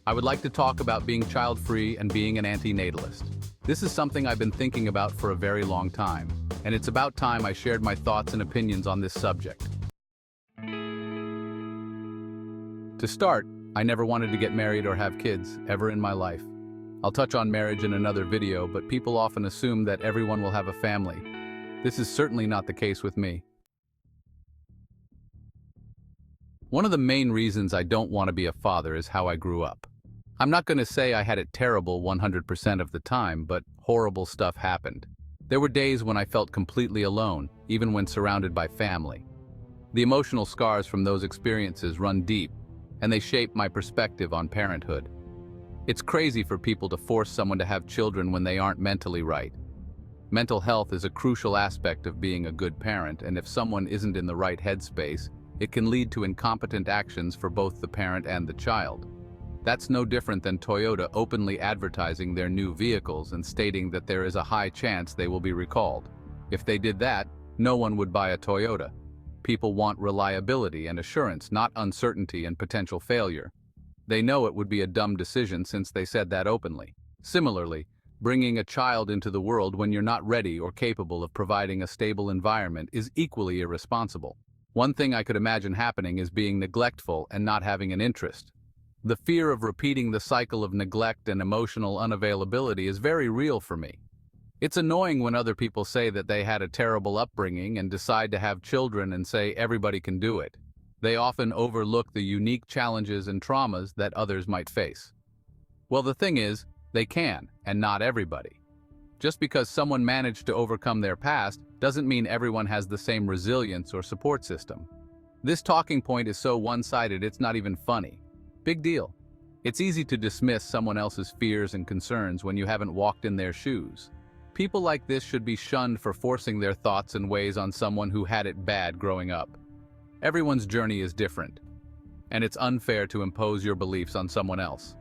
I would like to talk about being child-free and being an antinatalist. This is something I've been thinking about for a very long time, and it's about time I shared my thoughts and opinions on this subject. To start, I never wanted to get married or have kids, ever in my life. I'll touch on marriage in another video, but people often assume that everyone will have a family. This is certainly not the case with me. One of the main reasons I don't want to be a father is how I grew up. I'm not going to say I had it terrible 100% of the time, but horrible stuff happened. There were days when I felt completely alone, even when surrounded by family. The emotional scars from those experiences run deep, and they shape my perspective on parenthood. It's crazy for people to force someone to have children when they aren't mentally right. Mental health is a crucial aspect of being a good parent, and if someone isn't in the right headspace, it can lead to incompetent actions for both the parent and the child. That's no different than Toyota openly advertising their new vehicles and stating that there is a high chance they will be recalled. If they did that, no one would buy a Toyota. People want reliability and assurance, not uncertainty and potential failure. They know it would be a dumb decision since they said that openly. Similarly, bringing a child into the world when you're not ready or capable of providing a stable environment is equally irresponsible. One thing I could imagine happening is being neglectful and not having an interest. The fear of repeating the cycle of neglect and emotional unavailability is very real for me. It's annoying when other people say that they had a terrible upbringing and decide to have children and say everybody can do it. They often overlook the unique challenges and traumas that others might face. Well, the thing is, they can, and not everybody. Just because someone managed to overcome their past doesn't mean everyone has the same resilience or support system. This talking point is so one-sided it's not even funny. Big deal. It's easy to dismiss someone else's fears and concerns when you haven't walked in their shoes. People like this should be shunned for forcing their thoughts and ways on someone who had it bad growing up. Everyone's journey is different, and it's unfair to impose your beliefs on someone else.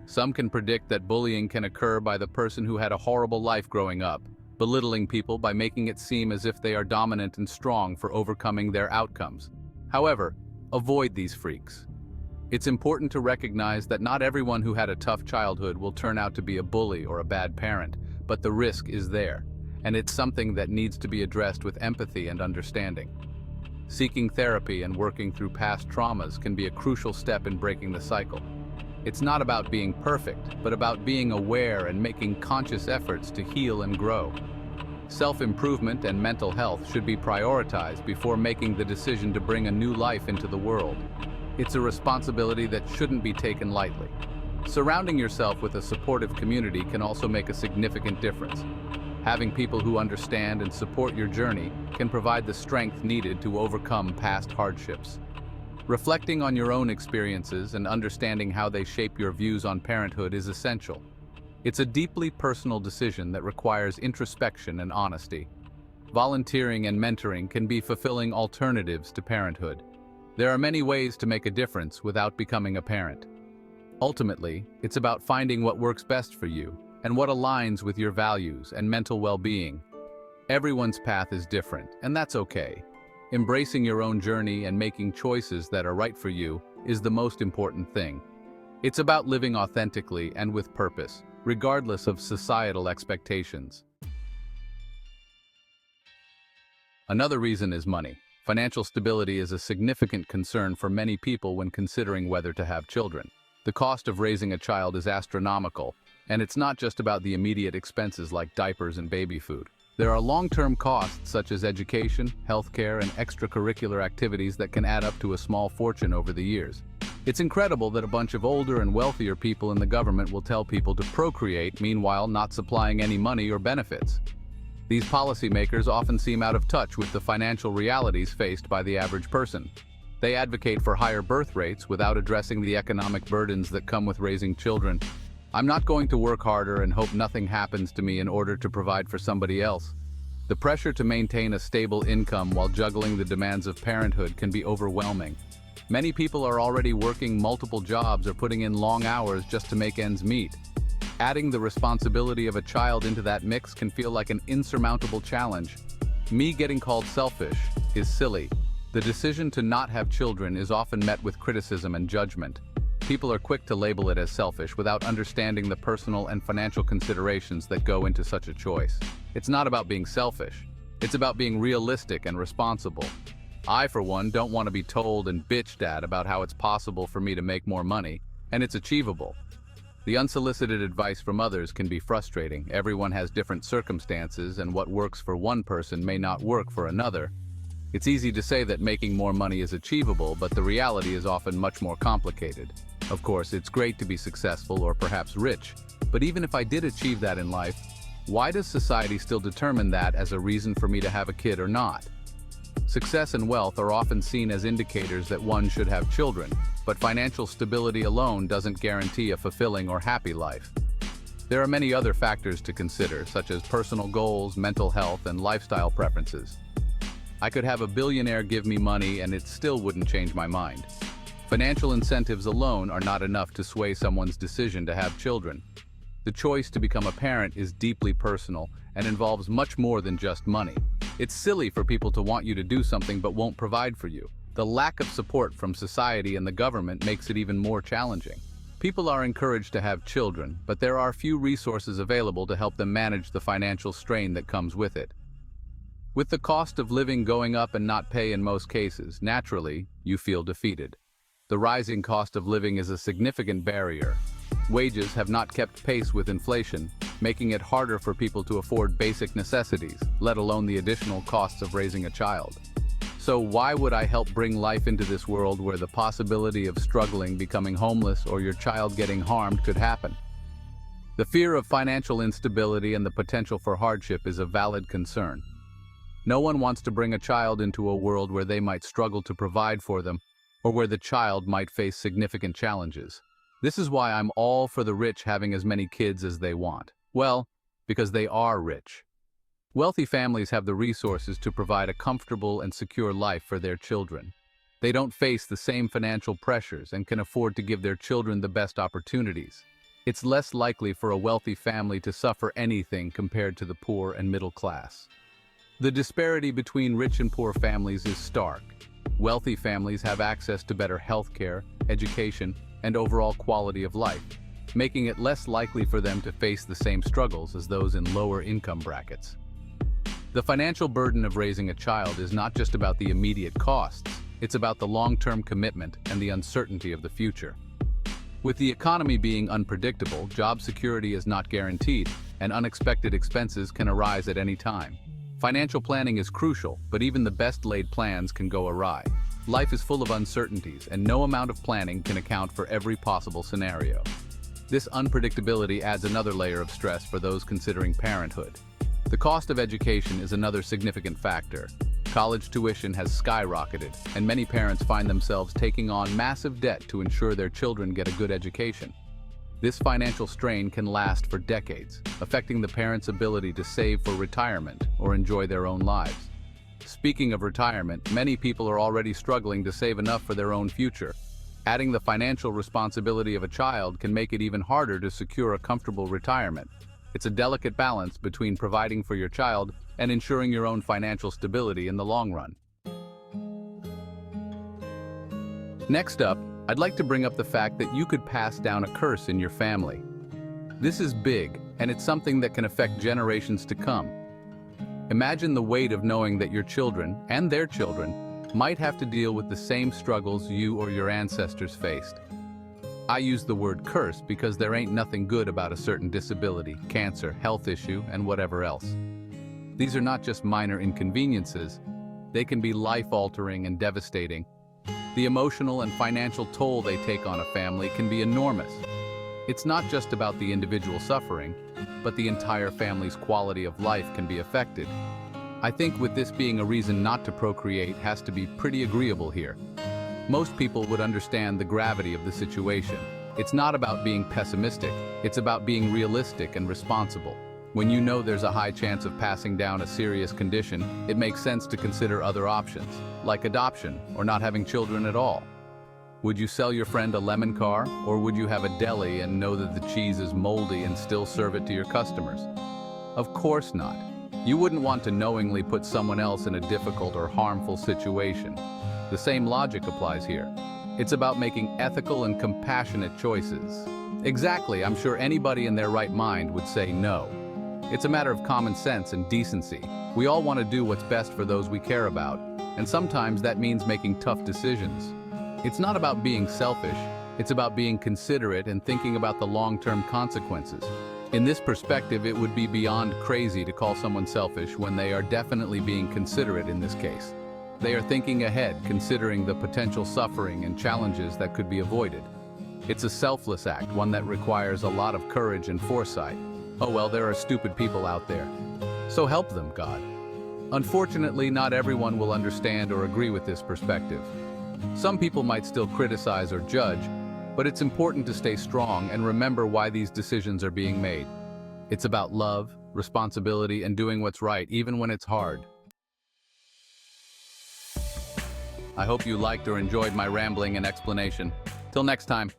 Some can predict that bullying can occur by the person who had a horrible life growing up, belittling people by making it seem as if they are dominant and strong for overcoming their outcomes. However, avoid these freaks. It's important to recognize that not everyone who had a tough childhood will turn out to be a bully or a bad parent, but the risk is there, and it's something that needs to be addressed with empathy and understanding. Seeking therapy and working through past traumas can be a crucial step in breaking the cycle. It's not about being perfect, but about being aware and making conscious efforts to heal and grow. Self-improvement and mental health should be prioritized before making the decision to bring a new life into the world. It's a responsibility that shouldn't be taken lightly. Surrounding yourself with a supportive community can also make a significant difference. Having people who understand and support your journey can provide the strength needed to overcome past hardships. Reflecting on your own experiences and understanding how they shape your views on parenthood is essential. It's a deeply personal decision that requires introspection and honesty. Volunteering and mentoring can be fulfilling alternatives to parenthood. There are many ways to make a difference without becoming a parent. Ultimately, it's about finding what works best for you and what aligns with your values and mental well-being. Everyone's path is different, and that's okay. Embracing your own journey and making choices that are right for you is the most important thing. It's about living authentically and with purpose, regardless of societal expectations. Another reason is money. Financial stability is a significant concern for many people when considering whether to have children. The cost of raising a child is astronomical, and it's not just about the immediate expenses like diapers and baby food. There are long-term costs such as education, healthcare, and extracurricular activities that can add up to a small fortune over the years. It's incredible that a bunch of older and wealthier people in the government will tell people to procreate, meanwhile not supplying any money or benefits. These policymakers often seem out of touch with the financial realities faced by the average person. They advocate for higher birth rates without addressing the economic burdens that come with raising children. I'm not going to work harder and hope nothing happens to me in order to provide for somebody else. The pressure to maintain a stable income while juggling the demands of parenthood can be overwhelming. Many people are already working multiple jobs or putting in long hours just to make ends meet. Adding the responsibility of a child into that mix can feel like an insurmountable challenge. Me getting called selfish is silly. The decision to not have children is often met with criticism and judgment. people are quick to label it as selfish without understanding the personal and financial considerations that go into such a choice. It's not about being selfish. It's about being realistic and responsible. I, for one, don't want to be told and bitched at about how it's possible for me to make more money, and it's achievable. The unsolicited advice from others can be frustrating. Everyone has different circumstances, and what works for one person may not work for another. It's easy to say that making more money is achievable, but the reality is often much more complicated. Of course, it's great to be successful or perhaps rich, but even if I did achieve that in life, why does society still determine that as a reason for me to have a kid or not? Success and wealth are often seen as indicators that one should have children, but financial stability alone doesn't guarantee a fulfilling or happy life. There are many other factors to consider, such as personal goals, mental health, and lifestyle preferences. I could have a billionaire give me money and it still wouldn't change my mind. Financial incentives alone are not enough to sway someone's decision to have children. The choice to become a parent is deeply personal and involves much more than just money. It's silly for people to want you to do something but won't provide for you. The lack of support from society and the government makes it even more challenging. People are encouraged to have children, but there are few resources available to help them manage the financial strain that comes with it. With the cost of living going up and not pay in most cases, naturally, you feel defeated. The rising cost of living is a significant barrier. Wages have not kept pace with inflation, making it harder for people to afford basic necessities, let alone the additional costs of raising a child. So why would I help bring life into this world where the possibility of struggling, becoming homeless, or your child getting harmed could happen? The fear of financial instability and the potential for hardship is a valid concern. No one wants to bring a child into a world where they might struggle to provide for them, or where the child might face significant challenges. This is why I'm all for the rich having as many kids as they want. Well, because they are rich. Wealthy families have the resources to provide a comfortable and secure life for their children. They don't face the same financial pressures and can afford to give their children the best opportunities. It's less likely for a wealthy family to suffer anything compared to the poor and middle class. The disparity between rich and poor families is stark. Wealthy families have access to better health care, education, and overall quality of life, making it less likely for them to face the same struggles as those in lower income brackets. The financial burden of raising a child is not just about the immediate costs, it's about the long-term commitment and the uncertainty of the future. With the economy being unpredictable, job security is not guaranteed, and unexpected expenses can arise at any time. Financial planning is crucial, but even the best laid plans can go awry. Life is full of uncertainties, and no amount of planning can account for every possible scenario. This unpredictability adds another layer of stress for those considering parenthood. The cost of education is another significant factor. College tuition has skyrocketed, and many parents find themselves taking on massive debt to ensure their children get a good education. This financial strain can last for decades, affecting the parents' ability to save for retirement or enjoy their own lives. Speaking of retirement, many people are already struggling to save enough for their own future. Adding the financial responsibility of a child can make it even harder to secure a comfortable retirement. It's a delicate balance between providing for your child and ensuring your own financial stability in the long run. Next up, I'd like to bring up the fact that you could pass down a curse in your family. This is big, and it's something that can affect generations to come. Imagine the weight of knowing that your children, and their children, might have to deal with the same struggles you or your ancestors faced. I use the word curse because there ain't nothing good about a certain disability, cancer, health issue, and whatever else. These are not just minor inconveniences, they can be life-altering and devastating. The emotional and financial toll they take on a family can be enormous. It's not just about the individual suffering, but the entire family's quality of life can be affected. I think with this being a reason not to procreate has to be pretty agreeable here. Most people would understand the gravity of the situation. It's not about being pessimistic, it's about being realistic and responsible. When you know there's a high chance of passing down a serious condition, it makes sense to consider other options, like adoption or not having children at all. Would you sell your friend a lemon car, or would you have a deli and know that the cheese is moldy and still serve it to your customers? Of course not. You wouldn't want to knowingly put someone else in a difficult or harmful situation. The same logic applies here. It's about making ethical and compassionate choices. Exactly, I'm sure anybody in their right mind would say no. It's a matter of common sense and decency. We all want to do what's best for those we care about, and sometimes that means making tough decisions. It's not about being selfish, it's about being considerate and thinking about the long-term consequences. In this perspective, it would be beyond crazy to call someone selfish when they are definitely being considerate in this case. They are thinking ahead, considering the potential suffering and challenges that could be avoided. It's a selfless act, one that requires a lot of courage and foresight. Oh well, there are stupid people out there. So help them, God. Unfortunately, not everyone will understand or agree with this perspective. Some people might still criticize or judge, but it's important to stay strong and remember why these decisions are being made. It's about love, responsibility, and doing what's right, even when it's hard. I hope you liked or enjoyed my rambling and explanation. Till next time.